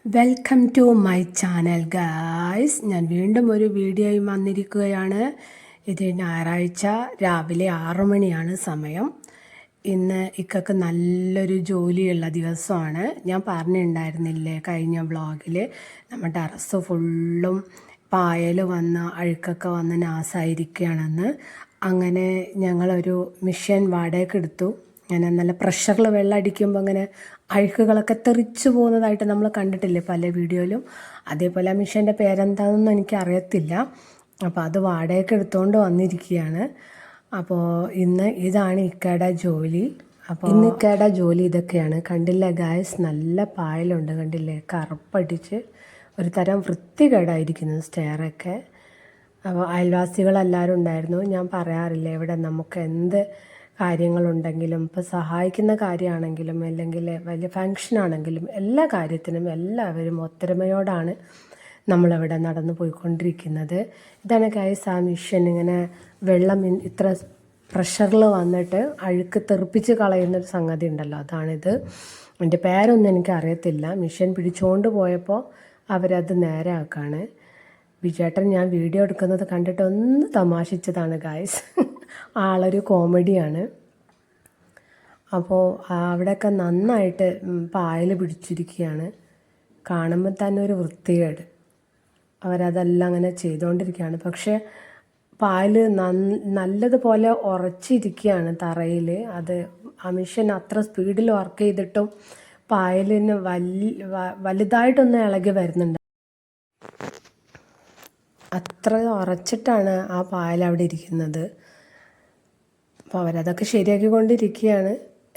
Welcome to my channel guys. ഞാൻ വീണ്ടും ഒരു വീഡിയോയിൽ വന്നിരിക്കുകയാണ്. ഇത് ഞായറാഴ്ച രാവിലെ 6 മണിയാണ് സമയം. ഇന്ന് ഇക്കക്ക് നല്ലൊരു ജോലിയുള്ള ദിവസമാണ്. ഞാൻ പറഞ്ഞിട്ടുണ്ടായിരുന്നില്ലേ കഴിഞ്ഞ വ്ളോഗിൽ നമ്മുടെ ടെറസ് ഫുള്ളും പായൽ വന്ന് അഴുക്കൊക്കെ വന്ന് നാശമായിരിക്കുകയാണെന്ന്. അങ്ങനെ ഞങ്ങളൊരു മിഷൻ വാടകയ്ക്ക് എടുത്തു. അങ്ങനെ നല്ല പ്രഷറിൽ വെള്ളം അടിക്കുമ്പോൾ അങ്ങനെ അഴുക്കുകളൊക്കെ തെറിച്ചു പോകുന്നതായിട്ട് നമ്മൾ കണ്ടിട്ടില്ലേ പല വീഡിയോയിലും. അതേപോലെ ആ മിഷൻ്റെ പേരെന്താണെന്നൊന്നും എനിക്കറിയത്തില്ല. അപ്പോൾ അത് വാടകയ്ക്ക് എടുത്തുകൊണ്ട് വന്നിരിക്കുകയാണ്. അപ്പോൾ ഇന്ന് ഇതാണ് ഇക്കയുടെ ജോലി. അപ്പോൾ ഇന്ന് ഇക്കയുടെ ജോലി ഇതൊക്കെയാണ്. കണ്ടില്ലേ ഗായ്സ്, നല്ല പായലുണ്ട്. കണ്ടില്ലേ, കറുപ്പടിച്ച് ഒരു തരം വൃത്തികേടായിരിക്കുന്നു സ്റ്റെയറൊക്കെ. അപ്പോൾ അയൽവാസികളെല്ലാവരും ഉണ്ടായിരുന്നു. ഞാൻ പറയാറില്ല, ഇവിടെ നമുക്ക് എന്ത് കാര്യങ്ങളുണ്ടെങ്കിലും ഇപ്പോൾ സഹായിക്കുന്ന കാര്യമാണെങ്കിലും അല്ലെങ്കിൽ വലിയ ഫങ്ഷനാണെങ്കിലും എല്ലാ കാര്യത്തിനും എല്ലാവരും ഒത്തൊരുമയോടാണ് നമ്മളവിടെ നടന്നു പോയിക്കൊണ്ടിരിക്കുന്നത്. ഇതാണ് ഗൈസ് ആ മിഷൻ. ഇങ്ങനെ വെള്ളം ഇത്ര പ്രഷറിൽ വന്നിട്ട് അഴുക്ക് തെറിപ്പിച്ച് കളയുന്നൊരു സംഗതി ഉണ്ടല്ലോ, അതാണിത്. എൻ്റെ പേരൊന്നും എനിക്കറിയത്തില്ല. മിഷൻ പിടിച്ചുകൊണ്ട് പോയപ്പോൾ അവരത് നേരെ ആക്കാണ്. വിജയേട്ടൻ ഞാൻ വീഡിയോ എടുക്കുന്നത് കണ്ടിട്ട് ഒന്ന് തമാശിച്ചതാണ് ഗായ്സ്. ആളൊരു കോമഡിയാണ്. അപ്പോൾ അവിടെയൊക്കെ നന്നായിട്ട് പായൽ പിടിച്ചിരിക്കുകയാണ്. കാണുമ്പോൾ തന്നെ ഒരു വൃത്തികേട്. അവരതെല്ലാം അങ്ങനെ ചെയ്തുകൊണ്ടിരിക്കുകയാണ്. പക്ഷേ പായൽ നല്ലതുപോലെ ഉറച്ചിരിക്കുകയാണ് തറയിൽ. അത് ആ മിഷൻ അത്ര സ്പീഡിൽ വർക്ക് ചെയ്തിട്ടും പായലിന് വലുതായിട്ടൊന്നും ഇളകി വരുന്നുണ്ട്. അത്ര ഉറച്ചിട്ടാണ് ആ പായൽ അവിടെ ഇരിക്കുന്നത്. അപ്പോൾ അവരതൊക്കെ ശരിയാക്കിക്കൊണ്ടിരിക്കുകയാണ്.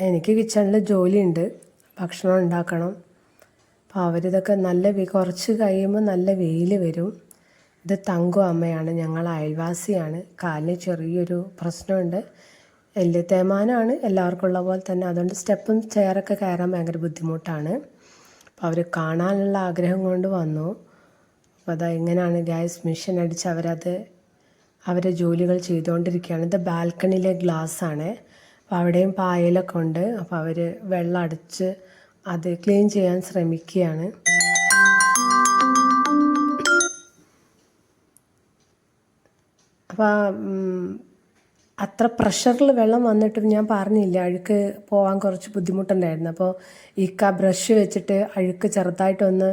എനിക്ക് കിച്ചണിൽ ജോലിയുണ്ട്, ഭക്ഷണം ഉണ്ടാക്കണം. അപ്പോൾ അവരിതൊക്കെ കുറച്ച് കഴിയുമ്പോൾ നല്ല വെയിൽ വരും. ഇത് തങ്കു അമ്മയാണ്, ഞങ്ങൾ അയൽവാസിയാണ്. കാലിന് ചെറിയൊരു പ്രശ്നമുണ്ട്, എല്ല് തേയ്മാനമാണ്, എല്ലാവർക്കും ഉള്ള പോലെ തന്നെ. അതുകൊണ്ട് സ്റ്റെപ്പും ചെയറൊക്കെ കയറാൻ ഭയങ്കര ബുദ്ധിമുട്ടാണ്. അപ്പോൾ അവർ കാണാനുള്ള ആഗ്രഹം കൊണ്ട് വന്നു. അപ്പോൾ അതാ ഇങ്ങനെയാണ് ഗ്യാസ് മിഷൻ അടിച്ച് അവരെ ജോലികൾ ചെയ്തുകൊണ്ടിരിക്കുകയാണ്. ഇത് ബാൽക്കണിയിലെ ഗ്ലാസ്സാണ്. അപ്പോൾ അവിടെയും പായലൊക്കെ ഉണ്ട്. അപ്പോൾ അവർ വെള്ളം അടിച്ച് അത് ക്ലീൻ ചെയ്യാൻ ശ്രമിക്കുകയാണ്. അപ്പോൾ അത്ര പ്രഷറിൽ വെള്ളം വന്നിട്ടും ഞാൻ പറഞ്ഞില്ല, അഴുക്ക് പോകാൻ കുറച്ച് ബുദ്ധിമുട്ടുണ്ടായിരുന്നു. അപ്പോൾ ഇക്ക ബ്രഷ് വെച്ചിട്ട് അഴുക്ക് ചെറുതായിട്ടൊന്ന്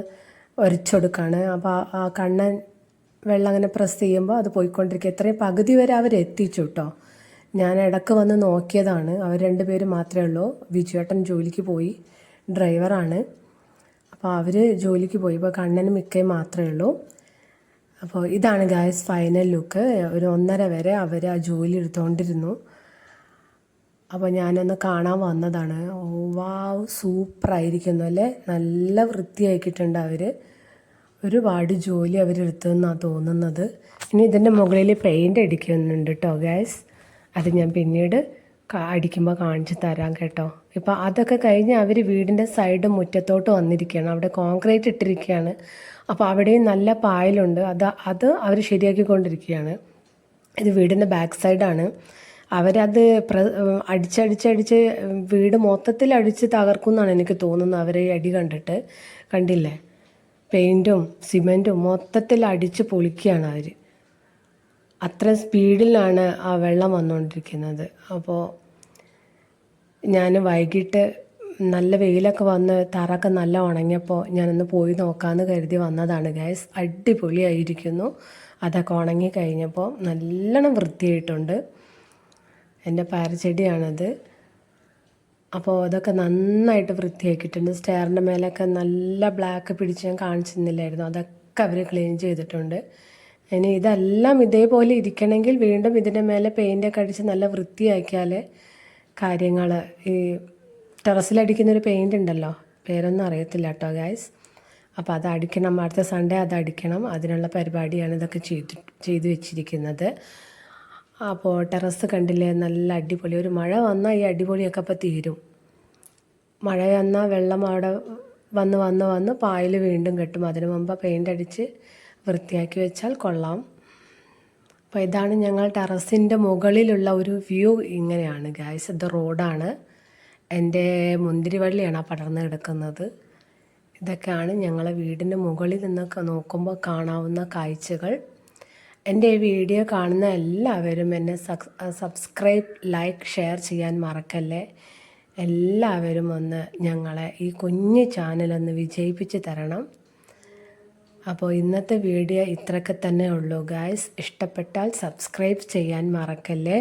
ഒരച്ചെടുക്കുകയാണ്. അപ്പോൾ ആ കണ്ണൻ വെള്ളം അങ്ങനെ പ്രസ് ചെയ്യുമ്പോൾ അത് പോയിക്കൊണ്ടിരിക്കുക. ഇത്രയും പകുതി വരെ അവരെത്തിച്ചു കേട്ടോ. ഞാൻ ഇടയ്ക്ക് വന്ന് നോക്കിയതാണ്. അവർ 2 പേര് മാത്രമേ ഉള്ളൂ. വിജുവേട്ടൻ ജോലിക്ക് പോയി, ഡ്രൈവറാണ്. അപ്പോൾ അവർ ജോലിക്ക് പോയി. ഇപ്പോൾ കണ്ണനും മിക്കയും മാത്രമേ ഉള്ളൂ. അപ്പോൾ ഇതാണ് ഗായ്സ് ഫൈനൽ ലുക്ക്. ഒരു 1:30 വരെ അവർ ആ ജോലി എടുത്തുകൊണ്ടിരുന്നു. അപ്പോൾ ഞാനൊന്ന് കാണാൻ വന്നതാണ്. വാവ്, സൂപ്പറായിരിക്കുന്നു അല്ലേ, നല്ല വൃത്തിയാക്കിയിട്ടുണ്ട് അവർ. ഒരുപാട് ജോലി അവരെടുത്തെന്നാണ് തോന്നുന്നത്. ഇനി ഇതിൻ്റെ മുകളിൽ പെയിൻ്റ് അടിക്കുന്നുണ്ട് കേട്ടോ ഗായ്സ്. അത് ഞാൻ പിന്നീട് അടിക്കുമ്പോൾ കാണിച്ച് തരാം കേട്ടോ. ഇപ്പോൾ അതൊക്കെ കഴിഞ്ഞ് അവർ വീടിൻ്റെ സൈഡ് മുറ്റത്തോട്ട് വന്നിരിക്കുകയാണ്. അവിടെ കോൺക്രീറ്റ് ഇട്ടിരിക്കുകയാണ്. അപ്പോൾ അവിടെയും നല്ല പായലുണ്ട്. അത് അവർ ശരിയാക്കിക്കൊണ്ടിരിക്കുകയാണ്. ഇത് വീടിൻ്റെ ബാക്ക് സൈഡാണ്. അവരത് അടിച്ചടിച്ചടിച്ച് വീട് മൊത്തത്തിൽ അടിച്ച് തകർക്കും എന്നാണ് എനിക്ക് തോന്നുന്നത്. അവരെ അടി കണ്ടിട്ട് കണ്ടില്ലേ, പെയിൻറ്റും സിമെൻറ്റും മൊത്തത്തിൽ അടിച്ച് പൊളിക്കുകയാണ് അവർ. അത്ര സ്പീഡിലാണ് ആ വെള്ളം വന്നുകൊണ്ടിരിക്കുന്നത്. അപ്പോൾ ഞാൻ വൈകിട്ട് നല്ല വെയിലൊക്കെ വന്ന് തറയൊക്കെ നല്ല ഉണങ്ങിയപ്പോൾ ഞാനൊന്ന് പോയി നോക്കാമെന്ന് കരുതി വന്നതാണ് ഗൈസ്. അടിപൊളിയായിരിക്കുന്നു. അതൊക്കെ ഉണങ്ങി കഴിഞ്ഞപ്പോൾ നല്ലോണം വൃത്തിയായിട്ടുണ്ട്. എൻ്റെ പയർച്ചെടിയാണത്. അപ്പോൾ അതൊക്കെ നന്നായിട്ട് വൃത്തിയാക്കിയിട്ടുണ്ട്. സ്റ്റെയറിൻ്റെ മേലൊക്കെ നല്ല ബ്ലാക്ക് പിടിച്ച് ഞാൻ കാണിച്ചിരുന്നില്ലായിരുന്നു, അതൊക്കെ അവർ ക്ലീൻ ചെയ്തിട്ടുണ്ട്. ഇനി ഇതെല്ലാം ഇതേപോലെ ഇരിക്കണമെങ്കിൽ വീണ്ടും ഇതിൻ്റെ മേലെ പെയിൻ്റൊക്കെ അടിച്ച് നല്ല വൃത്തിയാക്കിയാൽ കാര്യങ്ങൾ. ഈ ടെറസിലടിക്കുന്നൊരു പെയിൻ്റ് ഉണ്ടല്ലോ, പേരൊന്നും അറിയത്തില്ല കേട്ടോ ഗായ്സ്. അപ്പോൾ അത് അടിക്കണം, അടുത്ത സൺഡേ അത് അടിക്കണം. അതിനുള്ള പരിപാടിയാണ് ഇതൊക്കെ ചെയ്തു വെച്ചിരിക്കുന്നത്. അപ്പോൾ ടെറസ് കണ്ടില്ലേ, നല്ല അടിപൊളി. ഒരു മഴ വന്നാൽ ഈ അടിപൊളിയൊക്കെ അപ്പോൾ തീരും. മഴ വന്നാൽ വെള്ളം അവിടെ വന്ന് വന്ന് വന്ന് പായൽ വീണ്ടും കെട്ടും. അതിനു മുമ്പ് പെയിൻ്റ് അടിച്ച് വൃത്തിയാക്കി വെച്ചാൽ കൊള്ളാം. അപ്പോൾ ഇതാണ് ഞങ്ങൾ ടെറസിൻ്റെ മുകളിലുള്ള ഒരു വ്യൂ. ഇങ്ങനെയാണ് ഗായ്സ്. ഇത് റോഡാണ്. എൻ്റെ മുന്തിരിവള്ളിയാണ് ആ പടർന്ന് കിടക്കുന്നത്. ഇതൊക്കെയാണ് ഞങ്ങളെ വീടിൻ്റെ മുകളിൽ നിന്നൊക്കെ നോക്കുമ്പോൾ കാണാവുന്ന കാഴ്ചകൾ. എൻ്റെ ഈ വീഡിയോ കാണുന്ന എല്ലാവരും എന്നെ സബ്സ്ക്രൈബ്, ലൈക്ക്, ഷെയർ ചെയ്യാൻ മറക്കല്ലേ. എല്ലാവരും ഒന്ന് ഞങ്ങളെ ഈ കുഞ്ഞു ചാനലൊന്ന് വിജയിപ്പിച്ച് തരണം. അപ്പോൾ ഇന്നത്തെ വീഡിയോ ഇത്രയൊക്കെ തന്നെ ഉള്ളൂ ഗായ്സ്. ഇഷ്ടപ്പെട്ടാൽ സബ്സ്ക്രൈബ് ചെയ്യാൻ മറക്കല്ലേ.